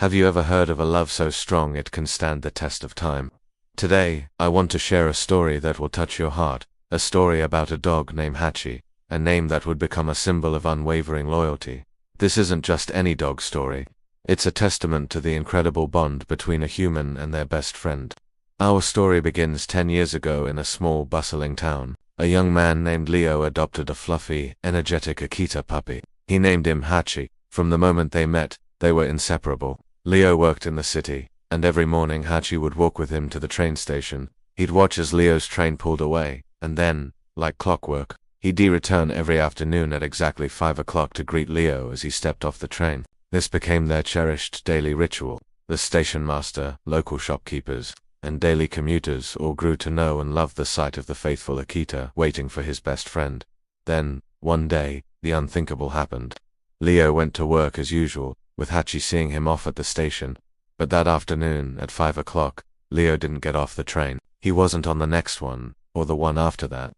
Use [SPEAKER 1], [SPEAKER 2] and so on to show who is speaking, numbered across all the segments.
[SPEAKER 1] Have you ever heard of a love so strong it can stand the test of time? Today, I want to share a story that will touch your heart, a story about a dog named Hachi, a name that would become a symbol of unwavering loyalty. This isn't just any dog story. It's a testament to the incredible bond between a human and their best friend. Our story begins 10 years ago in a small, bustling town. A young man named Leo adopted a fluffy, energetic Akita puppy. He named him Hachi. From the moment they met, they were inseparable. Leo worked in the city, and every morning Hachi would walk with him to the train station. He'd watch as Leo's train pulled away, and then, like clockwork, he'd return every afternoon at exactly 5 o'clock to greet Leo as he stepped off the train. This became their cherished daily ritual. The station master, local shopkeepers, and daily commuters all grew to know and love the sight of the faithful Akita waiting for his best friend. Then, one day, the unthinkable happened. Leo went to work as usual, with Hachi seeing him off at the station. But that afternoon, at 5 o'clock, Leo didn't get off the train. He wasn't on the next one, or the one after that.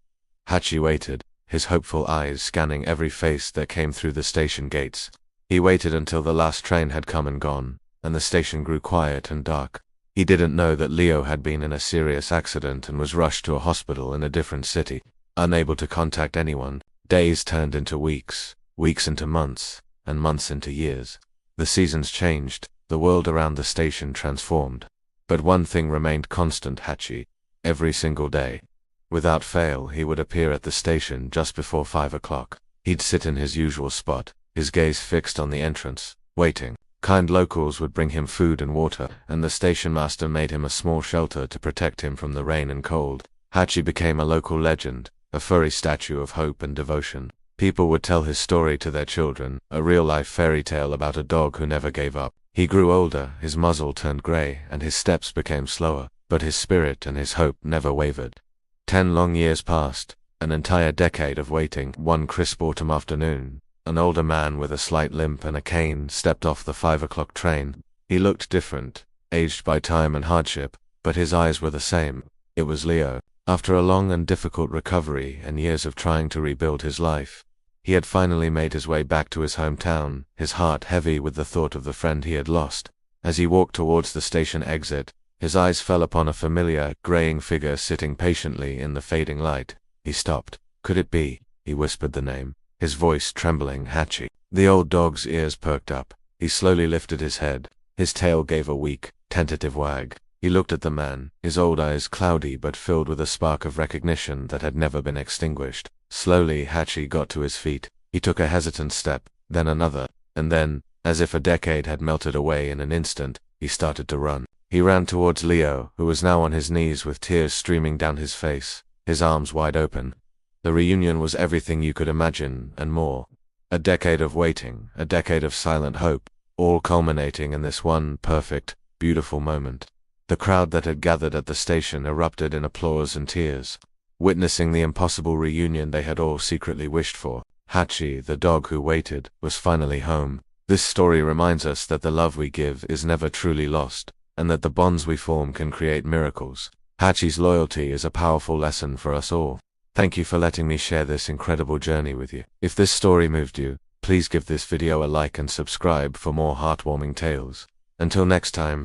[SPEAKER 1] Hachi waited, his hopeful eyes scanning every face that came through the station gates. He waited until the last train had come and gone, and the station grew quiet and dark. He didn't know that Leo had been in a serious accident and was rushed to a hospital in a different city. Unable to contact anyone, days turned into weeks, weeks into months, and months into years. The seasons changed, the world around the station transformed. But one thing remained constant: Hachi. Every single day, without fail, he would appear at the station just before 5 o'clock. He'd sit in his usual spot, his gaze fixed on the entrance, waiting. Kind locals would bring him food and water, and the station master made him a small shelter to protect him from the rain and cold. Hachi became a local legend, a furry statue of hope and devotion. People would tell his story to their children, a real-life fairy tale about a dog who never gave up. He grew older, his muzzle turned gray, and his steps became slower, but his spirit and his hope never wavered. 10 long years passed, an entire decade of waiting. One crisp autumn afternoon, an older man with a slight limp and a cane stepped off the 5 o'clock train. He looked different, aged by time and hardship, but his eyes were the same. It was Leo. After a long and difficult recovery and years of trying to rebuild his life, he had finally made his way back to his hometown, his heart heavy with the thought of the friend he had lost. As he walked towards the station exit, his eyes fell upon a familiar, graying figure sitting patiently in the fading light. He stopped. Could it be? He whispered the name, his voice trembling. Hachi. The old dog's ears perked up. He slowly lifted his head. His tail gave a weak, tentative wag. He looked at the man, his old eyes cloudy but filled with a spark of recognition that had never been extinguished. Slowly, Hachi got to his feet. He took a hesitant step, then another, and then, as if a decade had melted away in an instant, he started to run. He ran towards Leo, who was now on his knees with tears streaming down his face, his arms wide open. The reunion was everything you could imagine, and more. A decade of waiting, a decade of silent hope, all culminating in this one perfect, beautiful moment. The crowd that had gathered at the station erupted in applause and tears, witnessing the impossible reunion they had all secretly wished for. Hachi, the dog who waited, was finally home. This story reminds us that the love we give is never truly lost, and that the bonds we form can create miracles. Hachi's loyalty is a powerful lesson for us all. Thank you for letting me share this incredible journey with you. If this story moved you, please give this video a like and subscribe for more heartwarming tales. Until next time,